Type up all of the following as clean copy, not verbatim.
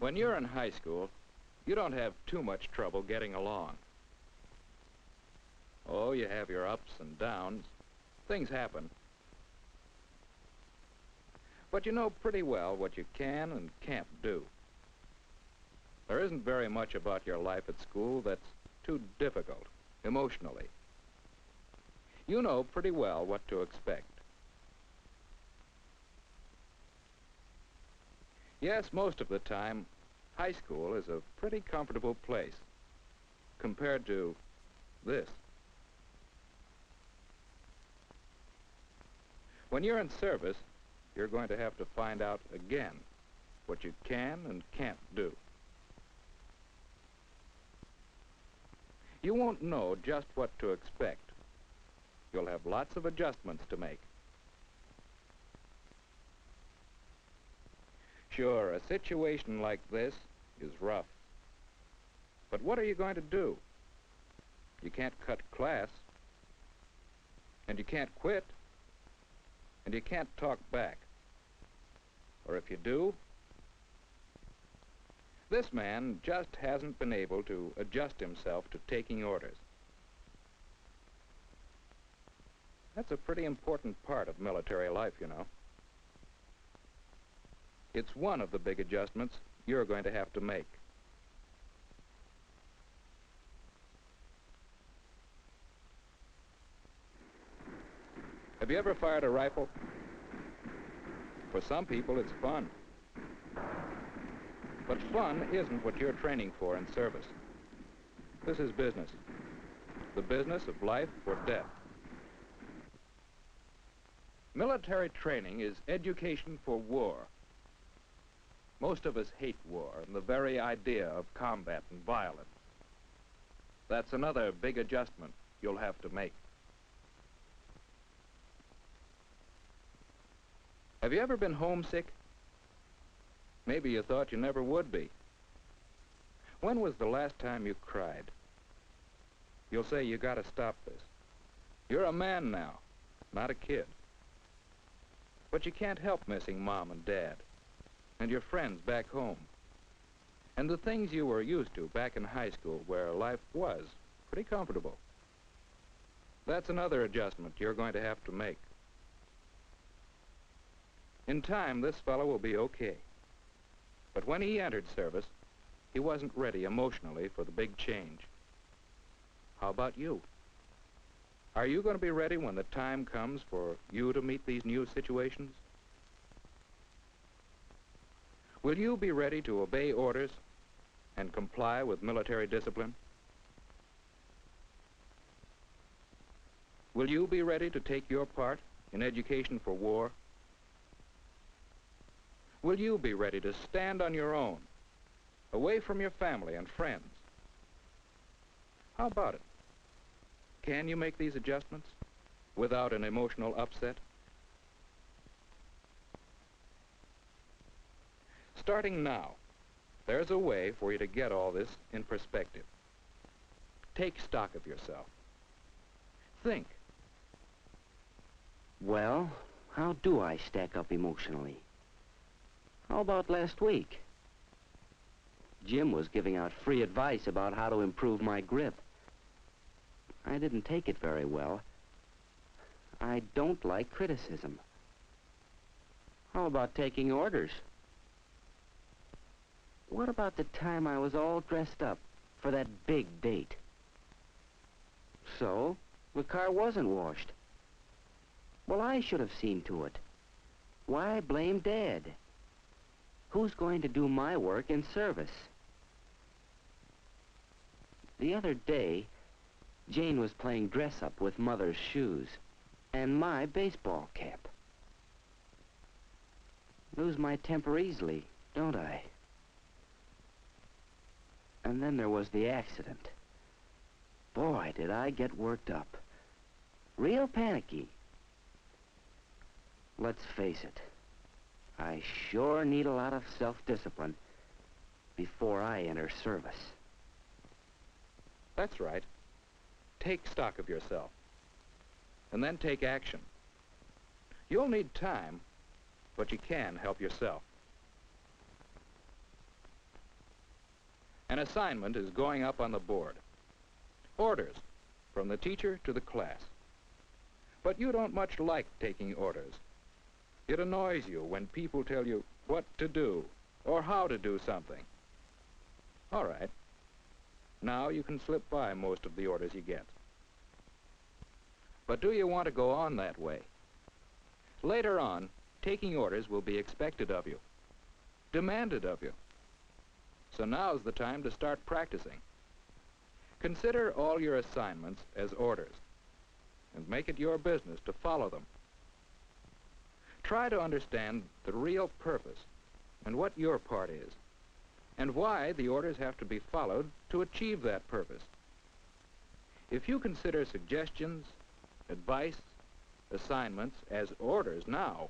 When you're in high school, you don't have too much trouble getting along. Oh, you have your ups and downs. Things happen. But you know pretty well what you can and can't do. There isn't very much about your life at school that's too difficult, emotionally. You know pretty well what to expect. Yes, most of the time, high school is a pretty comfortable place compared to this. When you're in service, you're going to have to find out again what you can and can't do. You won't know just what to expect. You'll have lots of adjustments to make. Sure, a situation like this is rough. But what are you going to do? You can't cut class, and you can't quit, and you can't talk back. Or if you do, this man just hasn't been able to adjust himself to taking orders. That's a pretty important part of military life, you know. It's one of the big adjustments you're going to have to make. Have you ever fired a rifle? For some people, it's fun. But fun isn't what you're training for in service. This is business. The business of life or death. Military training is education for war. Most of us hate war and the very idea of combat and violence. That's another big adjustment you'll have to make. Have you ever been homesick? Maybe you thought you never would be. When was the last time you cried? You'll say you gotta stop this. You're a man now, not a kid. But you can't help missing Mom and Dad, and your friends back home, and the things you were used to back in high school where life was pretty comfortable. That's another adjustment you're going to have to make. In time, this fellow will be okay. But when he entered service, he wasn't ready emotionally for the big change. How about you? Are you going to be ready when the time comes for you to meet these new situations? Will you be ready to obey orders and comply with military discipline? Will you be ready to take your part in education for war? Will you be ready to stand on your own, away from your family and friends? How about it? Can you make these adjustments without an emotional upset? Starting now, there's a way for you to get all this in perspective. Take stock of yourself. Think. Well, how do I stack up emotionally? How about last week? Jim was giving out free advice about how to improve my grip. I didn't take it very well. I don't like criticism. How about taking orders? What about the time I was all dressed up for that big date? So, the car wasn't washed. Well, I should have seen to it. Why blame Dad? Who's going to do my work in service? The other day, Jane was playing dress-up with Mother's shoes and my baseball cap. Lose my temper easily, don't I? And then there was the accident. Boy, did I get worked up. Real panicky. Let's face it, I sure need a lot of self-discipline. before I enter service. That's right. Take stock of yourself, and then take action. You'll need time, but you can help yourself. An assignment is going up on the board. Orders, from the teacher to the class. But you don't much like taking orders. It annoys you when people tell you what to do or how to do something. All right. Now you can slip by most of the orders you get. But do you want to go on that way? Later on, taking orders will be expected of you, demanded of you. So now's the time to start practicing. Consider all your assignments as orders, and make it your business to follow them. Try to understand the real purpose and what your part is, and why the orders have to be followed to achieve that purpose. If you consider suggestions, advice, assignments as orders now,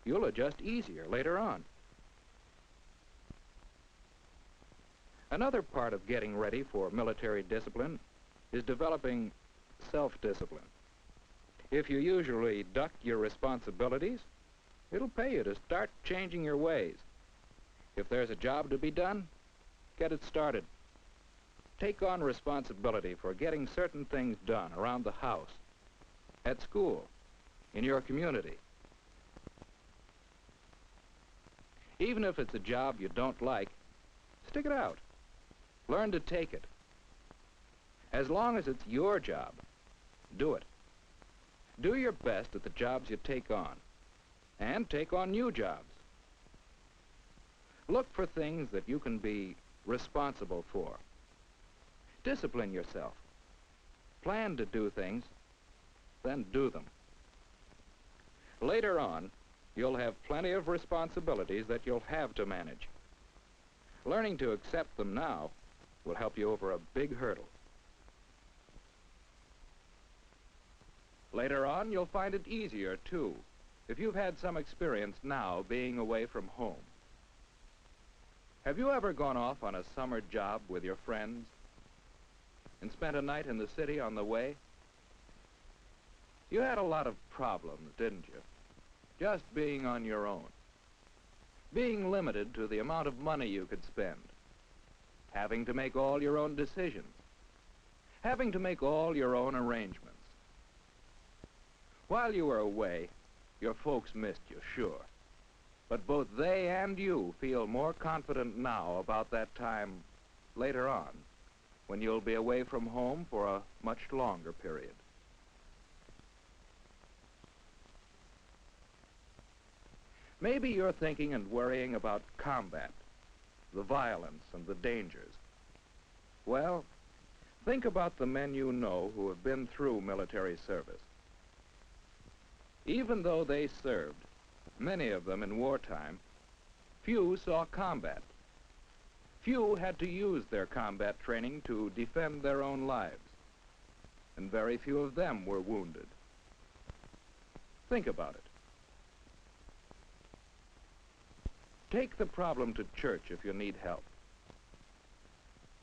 you'll adjust easier later on. Another part of getting ready for military discipline is developing self-discipline. If you usually duck your responsibilities, it'll pay you to start changing your ways. If there's a job to be done, get it started. Take on responsibility for getting certain things done around the house, at school, in your community. Even if it's a job you don't like, stick it out. Learn to take it. As long as it's your job, do it. Do your best at the jobs you take on, and take on new jobs. Look for things that you can be responsible for. Discipline yourself. Plan to do things, then do them. Later on, you'll have plenty of responsibilities that you'll have to manage. Learning to accept them now will help you over a big hurdle. Later on, you'll find it easier, too, if you've had some experience now being away from home. Have you ever gone off on a summer job with your friends and spent a night in the city on the way? You had a lot of problems, didn't you? Just being on your own. Being limited to the amount of money you could spend. Having to make all your own decisions. Having to make all your own arrangements. While you were away, your folks missed you, sure. But both they and you feel more confident now about that time later on, when you'll be away from home for a much longer period. Maybe you're thinking and worrying about combat, the violence and the dangers. Well, think about the men you know who have been through military service. Even though they served, many of them in wartime, few saw combat. Few had to use their combat training to defend their own lives, and very few of them were wounded. Think about it. Take the problem to church if you need help.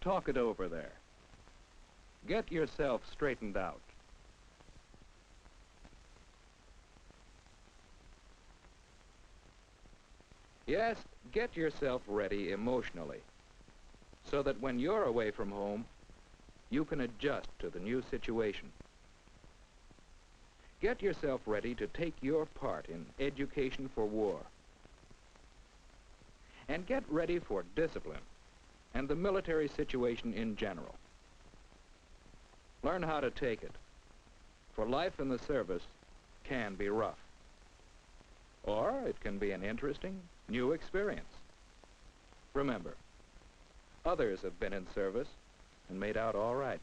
Talk it over there. Get yourself straightened out. Yes, get yourself ready emotionally, so that when you're away from home, you can adjust to the new situation. Get yourself ready to take your part in education for war. And get ready for discipline and the military situation in general. Learn how to take it, for life in the service can be rough. Or it can be an interesting, new experience. Remember, others have been in service and made out all right.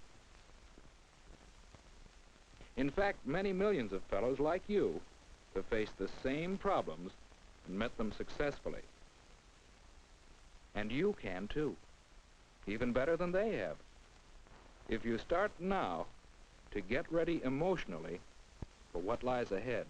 In fact, many millions of fellows like you have faced the same problems and met them successfully. And you can too, even better than they have, if you start now to get ready emotionally for what lies ahead.